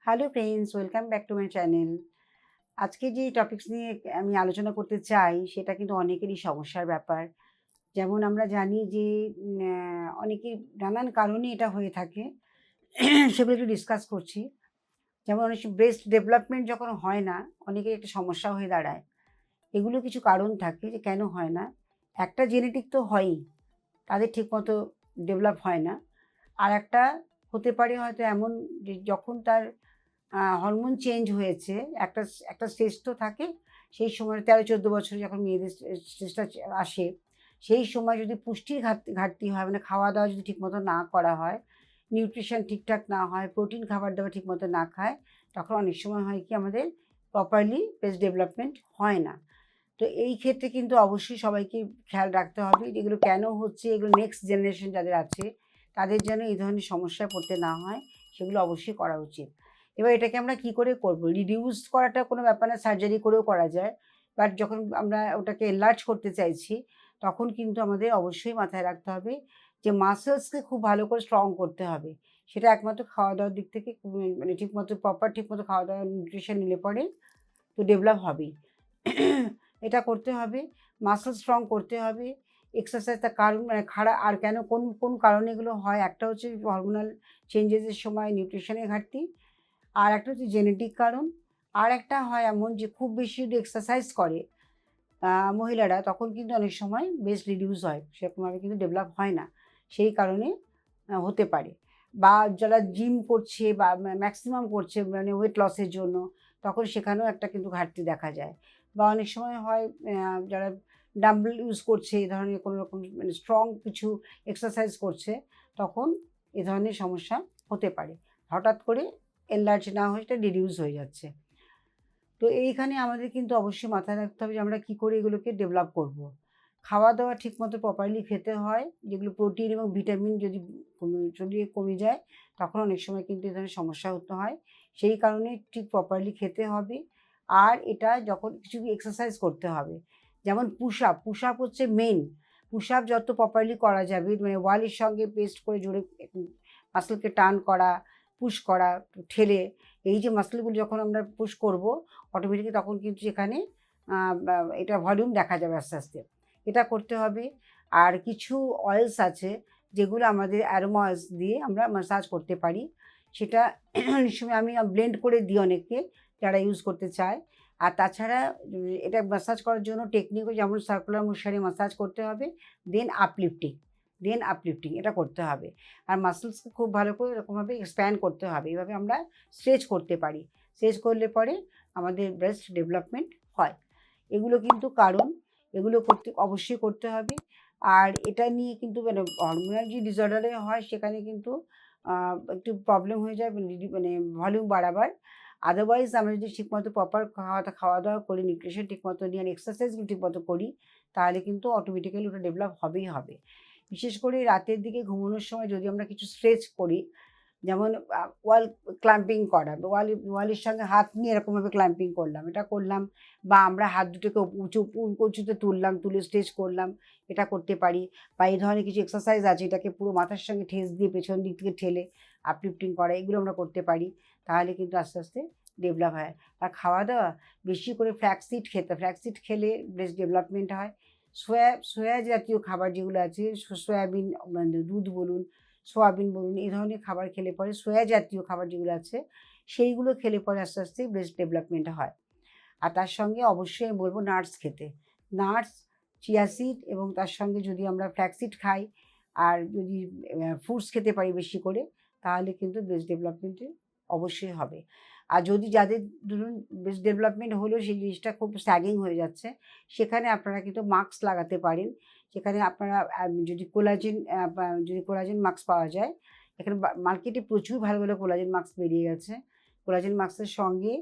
Hello friends, welcome back to my channel. আজকে যে topics নিয়ে আমি আলোচনা করতে চাই সেটা কিন্তু অনেকেরই সমস্যার ব্যাপার। যেমন আমরা জানি যে অনেকের নানান কারণে এটা হয়ে থাকে। সেগুলো একটু ডিসকাস করছি। যেমন অনেক ব্রেস্ট ডেভেলপমেন্ট যখন হয় না, অনেকের একটা সমস্যা হয়ে দাঁড়ায়। এগুলো কিছু কারণ থাকে যে কেন হয় না। একটা জেনেটিক তো হয়ই, তাদের ঠিকমতো ডেভেলপ হয় না। আরেকটা হতে পারে হয়তো এমন যে যখন তার হরমোন চেঞ্জ হয়েছে, একটা একটা স্টেজ তো থাকে। সেই সময় ১৩-১৪ বছরে যখন মেয়েদের স্টেজটা আসে, সেই সময় যদি পুষ্টির ঘাটতি হয়, মানে খাওয়া-দাওয়া যদি ঠিকমতো না করা হয়, নিউট্রিশন ঠিকঠাক না হয়, প্রোটিন খাবার-দাবার ঠিকমতো না খায়, তখন অনেক সময় হয় কি আমাদের প্রপারলি ব্রেস্ট ডেভেলপমেন্ট হয় না। তো এই ক্ষেত্রে কিন্তু অবশ্যই সবাইকে খেয়াল রাখতে হবে যে এগুলো কেন হচ্ছে, এগুলো নেক্সট জেনারেশন যাদের আছে, তাদের যেন এই ধরনের সমস্যায় পড়তে না হয়, সেগুলো অবশ্যই করা উচিত। এবার এটাকে আমরা কি করে করব? রিডিউস করাটা কোনো ব্যাপার না, সার্জারি করেও করা যায়। বাট যখন আমরা ওটাকে এনলার্জ করতে চাইছি, তখন কিন্তু আমাদের অবশ্যই মাথায় রাখতে হবে যে মাসলসকে খুব ভালো করে স্ট্রং করতে হবে। সেটা একমাত্র খাওয়া-দাওয়ার দিক থেকে মানে ঠিকমতো ঠিকমতো খাওয়া-দাওয়া নিউট্রিশন নিলে পরে তো ডেভেলপ হবেই। এটা করতে হবে, মাসল স্ট্রং করতে হবে। এক্সারসাইজ তার কারণ মানে আর কেন কোন কারণে এগুলো হয়? একটা হচ্ছে হরমোনাল চেঞ্জেস এর সময় নিউট্রিশনের ঘাটতি। আর একটা হচ্ছে জেনেটিক কারণ। আরেকটা হয় এমন যে খুব বেশি যদি এক্সারসাইজ করে মহিলারা, তখন কিন্তু অনেক সময় ব্রেস্ট রিডিউস হয়। সেরকমভাবে কিন্তু ডেভেলপ হয় না। সেই কারণে হতে পারে। বা যারা জিম করছে বা ম্যাক্সিমাম করছে মানে ওয়েট লসের জন্য, তখন সেখানেও একটা কিন্তু ঘাটতি দেখা যায়। বা অনেক সময় হয় যারা ডাম্বেল ইউজ করছে, এই ধরনের কোনো রকম মানে স্ট্রং কিছু এক্সারসাইজ করছে, তখন এ ধরনের সমস্যা হতে পারে। হঠাৎ করে এনলার্জ না হয়ে এটা রিডিউস হয়ে যাচ্ছে। তো এইখানে আমাদের কিন্তু অবশ্যই মাথায় রাখতে হবে যে আমরা কী করে এগুলোকে ডেভেলপ করব। খাওয়া-দাওয়া ঠিকমতো প্রপারলি খেতে হয়, যেগুলো প্রোটিন এবং ভিটামিন যদি শরীরে কমে যায়, তখন অনেক সময় কিন্তু এ ধরনের সমস্যা হতে হয়। সেই কারণে ঠিক প্রপারলি খেতে হবে। আর এটা যখন কিছু এক্সারসাইজ করতে হবে। যেমন পুশ আপ হচ্ছে মেইন। পুশ আপ যত প্রপারলি করা যাবে, মানে ওয়ালের সঙ্গে পেস্ট করে জোরে মাসলকে টান করা, পুশ করা, ঠেলে, এই যে মাসলগুলো যখন আমরা পুশ করব, অটোমেটিক্যালি তখন কিন্তু সেখানে আ বা এটা ভলিউম দেখা যাবে আস্তে, আস্তে। এটা করতে হবে। আর কিছু অয়েলস আছে যেগুলো আমাদের অ্যারোমা অয়েলস দিয়ে আমরা ম্যাসাজ করতে পারি। সেটা অনেক সময় আমি ব্লেন্ড করে দিই অনেককে, যারা ইউজ করতে চায়। আর তাছাড়া এটা ম্যাসাজ করার জন্য টেকনিকও যেমন সার্কুলার মোশনে ম্যাসাজ করতে হবে, দেন আপলিফটিং, এটা করতে হবে। আর মাসলসকে খুব ভালো করে এরকমভাবে এক্সপ্যান্ড করতে হবে। এভাবে আমরা স্ট্রেচ করতে পারি। স্ট্রেচ করলে পরে আমাদের ব্রেস্ট ডেভেলপমেন্ট হয়। এগুলো কিন্তু কারণ, এগুলো অবশ্যই করতে হবে। আর এটা নিয়ে কিন্তু মানে হরমোনাল যে ডিসঅর্ডারে হয় সেখানে কিন্তু আ একটু প্রবলেম হয়ে যায় মানে ভলিউম বাড়াবার। আদারওয়াইজ আমরা যদি ঠিকমতো প্রপার খাওয়া-দাওয়া করি, নিউট্রিশন ঠিকমতো নিই আর এক্সারসাইজগুলো ঠিকমতো করি, তাহলে কিন্তু অটোমেটিক্যালি ওটা ডেভেলপ হবেই হবে। বিশেষ করে রাতের দিকে ঘুমানোর সময় যদি আমরা কিছু স্ট্রেচ করি, যেমন ওয়াল ক্ল্যাম্পিং করা, ওয়ালের সঙ্গে হাত নিয়ে এরকমভাবে ক্ল্যাম্পিং করলাম, এটা করলাম। বা আমরা হাত দুটোকে উঁচুতে তুললাম, তুলে স্ট্রেচ করলাম, এটা করতে পারি। বা এই ধরনের কিছু এক্সারসাইজ আছে, এটাকে পুরো মাথার সঙ্গে ঠেস দিয়ে পেছন দিক থেকে ঠেলে আপলিফটিং করা, এগুলো আমরা করতে পারি। তাহলে কিন্তু আস্তে, আস্তে ডেভেলপ হয়। আর খাওয়া-দাওয়া বেশি করে ফ্ল্যাক্স সিড খেলে ব্রেস্ট ডেভেলপমেন্ট হয়। সোয়া জাতীয় খাবার যেগুলো আছে, সয়াবিন মানে দুধ বলুন, সোয়াবিন বলুন, এই ধরনের খাবার খেলে পরে সোয়া জাতীয় খাবার যেগুলো আছে, সেইগুলো খেলে পরে আস্তে, আস্তে ব্রেস্ট ডেভেলপমেন্ট হয়। আর তার সঙ্গে অবশ্যই আমি বলব নাটস খেতে। নাটস, চিয়া সিড এবং তার সঙ্গে যদি আমরা ফ্ল্যাক্স সিড খাই আর যদি ফ্রুটস খেতে পারি বেশি করে, তাহলে কিন্তু ব্রেস্ট ডেভেলপমেন্টে অবশ্যই হবে। আর যদি যাদের ধরুন ব্রেস্ট ডেভেলপমেন্ট হলো সেই জিনিসটা খুব স্যাগিং হয়ে যাচ্ছে, সেখানে আপনারা কিন্তু মাস্ক লাগাতে পারেন। সেখানে আপনারা যদি কোলাজেন মাস্ক পাওয়া যায়, এখানে মার্কেটে প্রচুর ভালো, ভালো কোলাজেন মাস্ক বেরিয়ে গেছে। কোলাজেন মাস্কের সঙ্গে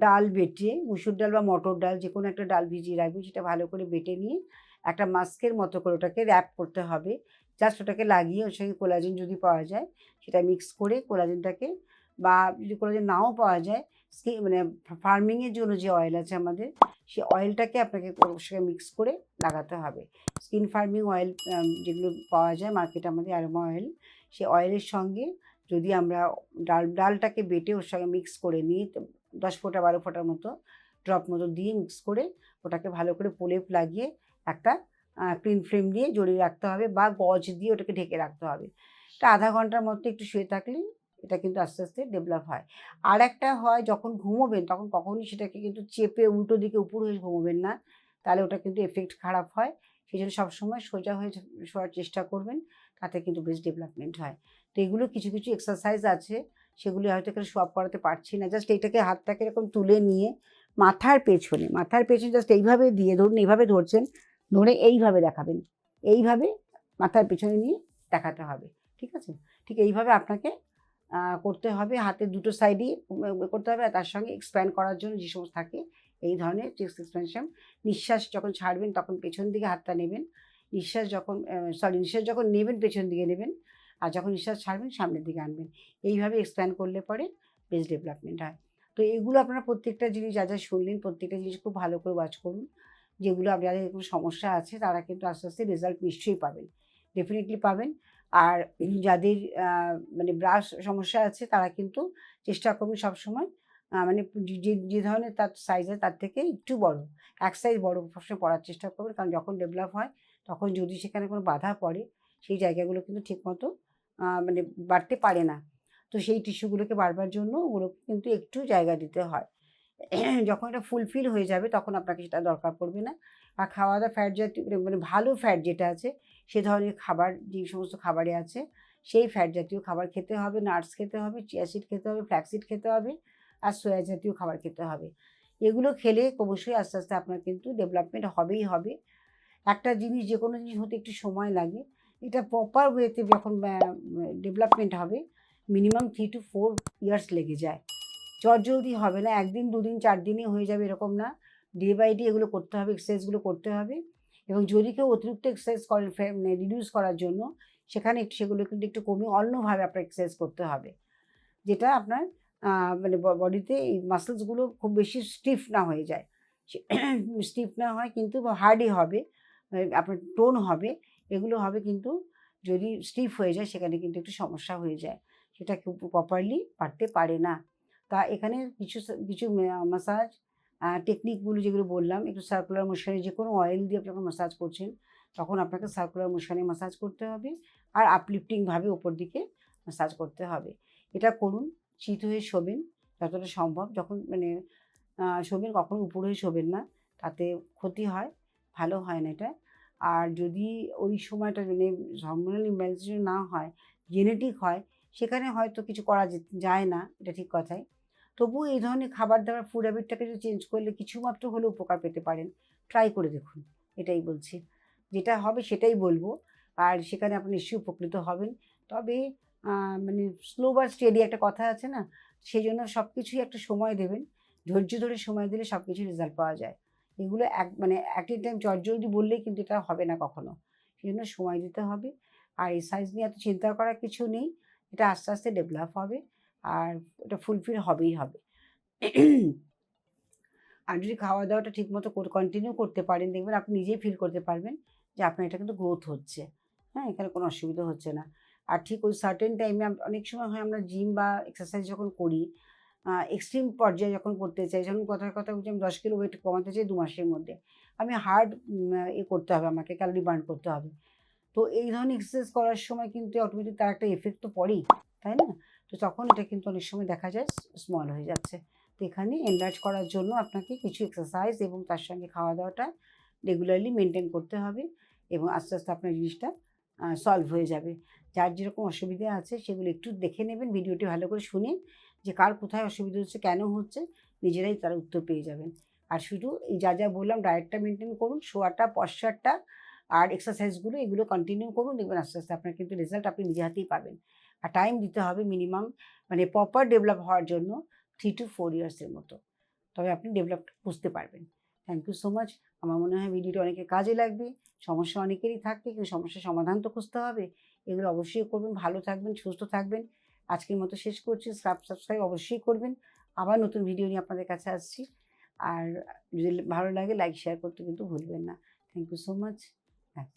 ডাল বেটে, মুসুর ডাল বা মটর ডাল যেকোনো একটা ডাল ভিজিয়ে রাখবেন, সেটা ভালো করে বেটে নিয়ে একটা মাস্কের মতো করে ওটাকে র্যাপ করতে হবে। জাস্ট ওটাকে লাগিয়ে ওর সঙ্গে কোলাজেন যদি পাওয়া যায়, সেটা মিক্স করে কোলাজেনটাকে, বা যদি কোলাজেন নাও পাওয়া যায়, মানে ফার্মিংয়ের জন্য যে অয়েল আছে আমাদের, সেই অয়েলটাকে আপনাকে ওর সঙ্গে মিক্স করে লাগাতে হবে। স্কিন ফার্মিং অয়েল যেগুলো পাওয়া যায় মার্কেটে আমাদের অ্যারোমা অয়েল, সেই অয়েলের সঙ্গে যদি আমরা ডালটাকে বেটে ওর সঙ্গে মিক্স করে নিই, 10 ফোঁটা 12 ফোঁটার মতো ড্রপ মতো দিয়ে মিক্স করে ওটাকে ভালো করে প্রলেপ লাগিয়ে একটা ক্লিন ফ্লেম দিয়ে জড়িয়ে রাখতে হবে বা গজ দিয়ে ওটাকে ঢেকে রাখতে হবে। এটা আধা ঘন্টার মধ্যে একটু শুয়ে থাকলেই এটা কিন্তু আস্তে আস্তে ডেভেলপ হয়। আর একটা হয়, যখন ঘুমোবেন তখন কখনোই সেটাকে কিন্তু চেপে উল্টো দিকে উপর হয়ে ঘুমোবেন না, তাহলে ওটা কিন্তু এফেক্ট খারাপ হয়। সেই জন্য সবসময় সোজা হয়ে শোয়ার চেষ্টা করবেন, তাতে কিন্তু বেশ ডেভেলপমেন্ট হয়। তো এগুলো কিছু কিছু এক্সারসাইজ আছে, সেগুলি হয়তো এখানে শো আপ করাতে পারছি না। জাস্ট এইটাকে, হাতটাকে এরকম তুলে নিয়ে মাথার পেছনে জাস্ট এইভাবে দিয়ে, ধরুন এইভাবে ধরছেন, ধরে এইভাবে দেখাবেন, এইভাবে মাথার পেছনে নিয়ে দেখাতে হবে, ঠিক আছে? ঠিক এইভাবে আপনাকে করতে হবে, হাতের দুটো সাইডই করতে হবে। আর তার সঙ্গে এক্সপ্যান্ড করার জন্য যে সমস্ত থাকে এই ধরনের চেস্ট এক্সপ্যানশন। নিঃশ্বাস যখন ছাড়বেন তখন পেছন দিকে হাতটা নেবেন, নিঃশ্বাস যখন নেবেন পেছন দিকে নেবেন, আর যখন নিঃশ্বাস ছাড়বেন সামনের দিকে আনবেন। এইভাবে এক্সপ্যান্ড করলে পরে বেশ ডেভেলপমেন্ট হয়। তো এগুলো আপনারা প্রত্যেকটা জিনিস যা যা শুনলেন, প্রত্যেকটা জিনিস খুব ভালো করে ওয়াচ করুন। যেগুলো যাদের এরকম সমস্যা আছে তারা কিন্তু আস্তে আস্তে রেজাল্ট নিশ্চয়ই পাবেন, ডেফিনেটলি পাবেন। আর যাদের মানে ব্রাশ সমস্যা আছে তারা কিন্তু চেষ্টা করবেন সবসময় মানে যে ধরনের তার সাইজ হয় তার থেকে একটু বড়, এক সাইজ বড় সবসময় পরার চেষ্টা করবেন। কারণ যখন ডেভেলপ হয় তখন যদি সেখানে কোনো বাধা পড়ে, সেই জায়গাগুলো কিন্তু ঠিকমতো মানে বাড়তে পারে না। তো সেই টিস্যুগুলোকে বাড়বার জন্য ওগুলোকে কিন্তু একটু জায়গা দিতে হয়। যখন এটা ফুলফিল হয়ে যাবে তখন আপনাকে সেটা দরকার পড়বে না। আর খাওয়া দাওয়া ফ্যাট জাতীয়, মানে ভালো ফ্যাট যেটা আছে সে ধরনের খাবার, যে সমস্ত খাবারে আছে সেই ফ্যাট জাতীয় খাবার খেতে হবে, নাটস খেতে হবে, চিয়া সিড খেতে হবে, ফ্ল্যাক্সিড খেতে হবে, আর সোয়া জাতীয় খাবার খেতে হবে। এগুলো খেলে অবশ্যই আস্তে আস্তে আপনার কিন্তু ডেভেলপমেন্ট হবেই হবে। একটা জিনিস, যে কোনো জিনিস হতে একটু সময় লাগে। এটা প্রপার ওয়েতে যখন ডেভেলপমেন্ট হবে মিনিমাম 3 to 4 ইয়ার্স লেগে যায়। চটজলদি হবে না, 1 দিন 2 দিন 4 দিনে হয়ে যাবে এরকম না। ডে বাই ডে এগুলো করতে হবে, এক্সারসাইজগুলো করতে হবে। এবং যদি কেউ অতিরিক্ত এক্সারসাইজ করেন মানে রিডিউস করার জন্য, সেখানে সেগুলো কিন্তু একটু কমিয়ে অন্যভাবে আপনার এক্সারসাইজ করতে হবে। যেটা আপনার মানে বডিতে এই মাসলসগুলো খুব বেশি স্টিফ না হয়ে যায়। স্টিফ না হয় কিন্তু হার্ডই হবে, আপনার টোন হবে। এগুলো হবে কিন্তু যদি স্টিফ হয়ে যায় সেখানে কিন্তু একটু সমস্যা হয়ে যায়। সেটা খুব প্রপারলি পারতে পারে না। তা এখানে কিছু কিছু ম্যাসাজ টেকনিকগুলো যেগুলো বললাম, একটু সার্কুলার মোশনে, যে কোনো অয়েল দিয়ে যখন ম্যাসাজ করছেন তখন আপনাকে সার্কুলার মোশনে ম্যাসাজ করতে হবে, আর আপলিফটিংভাবে ওপর দিকে ম্যাসাজ করতে হবে। এটা করুন, চিত হয়ে শোবেন যতটা সম্ভব। যখন মানে শোবেন কখনো উপর হয়ে শোবেন না, তাতে ক্ষতি হয়, ভালো হয় না এটা। আর যদি ওই সময়টা মানে হরমোনাল ইমব্যালেন্সের না হয়, জেনেটিক হয়, সেখানে হয়তো কিছু করা যায় না, এটা ঠিক কথাই। তবুও এই ধরনের খাবার-দাবার, ফুড হ্যাবিটটাকে যদি চেঞ্জ করলে কিছুমাত্র হলেও উপকার পেতে পারেন। ট্রাই করে দেখুন, এটাই বলছি। যেটা হবে সেটাই বলবো। আর সেখানে আপনি নিশ্চয়ই উপকৃত হবেন। তবে মানে স্লো বা স্টেডি একটা কথা আছে না? সেজন্য সবকিছুই একটা সময় দেবেন। ধৈর্য ধরে সময় দিলে সবকিছুর রেজাল্ট পাওয়া যায়। এগুলো মানে এট এ টাইম চটজলদি বললেই কিন্তু এটা হবে না কখনো। সেজন্য সময় দিতে হবে। আর এই সাইজ নিয়ে এত চিন্তা করার কিছু নেই। এটা আস্তে আস্তে ডেভেলপ হবে। আর এটা ফুলফিল হবেই হবে। আর যদি খাওয়া-দাওয়াটা ঠিকমতো কন্টিনিউ করতে পারেন, দেখবেন আপনি নিজেই ফিল করতে পারবেন যে আপনার এটা কিন্তু গ্রোথ হচ্ছে। হ্যাঁ? এখানে কোনো অসুবিধা হচ্ছে না। আর ঠিক ওই সার্টেন টাইমে অনেক সময় হয় আমরা জিম বা এক্সারসাইজ যখন করি, এক্সট্রিম পর্যায়ে যখন করতে চাই, যেমন কথার কথা বলছি, আমি 10 কিলো ওয়েট কমাতে চাই 2 মাসের মধ্যে। আমি হার্ড করতে হবে, আমাকে ক্যালোরি বার্ন করতে হবে। তো এই ধরনের এক্সারসাইজ করার সময় কিন্তু অটোমেটিক তার একটা এফেক্ট তো পড়েই, তাই না? তো তখন এটা কিন্তু অনেক সময় দেখা যায় স্মল হয়ে যাচ্ছে। তো এখানে এনলার্জ করার জন্য আপনাকে কিছু এক্সারসাইজ এবং তার সঙ্গে খাওয়া-দাওয়াটা রেগুলারলি মেইনটেইন করতে হবে, এবং আস্তে আস্তে আপনার জিনিসটা সলভ হয়ে যাবে। যার যেরকম অসুবিধা আছে সেগুলো একটু দেখে নেবেন, ভিডিওটি ভালো করে শুনে, যে কার কোথায় অসুবিধা হচ্ছে, কেন হচ্ছে, নিজেরাই তার উত্তর পেয়ে যাবেন। আর শুধু এই যা যা বললাম, ডায়েটটা মেইনটেইন করুন, শোয়াটা, পশ্চারটা আর এক্সারসাইজগুলো এগুলো কন্টিনিউ করুন। দেখবেন আস্তে আস্তে আপনার কিন্তু রেজাল্ট আপনি নিজে হাতেই পাবেন। আর টাইম দিতে হবে মিনিমাম, মানে প্রপার ডেভেলপ হওয়ার জন্য 3 to 4 ইয়ার্সের মতো। তবে আপনি ডেভেলপটা বুঝতে পারবেন। Thank you so much. আমার মনে হয় ভিডিওটা অনেকের কাজে লাগবে। সমস্যা অনেকেরই থাকে, কিন্তু সমস্যার সমাধান তো খুঁজতে হবে। এগুলো অবশ্যই করবেন। ভালো থাকবেন, সুস্থ থাকবেন। আজকের মতো শেষ করছি। সাবস্ক্রাইব অবশ্যই করবেন। আবার নতুন ভিডিও নিয়ে আপনাদের কাছে আসছি। আর যদি ভালো লাগে লাইক, শেয়ার করতে কিন্তু ভুলবেন না। Thank you so much. হ্যাঁ।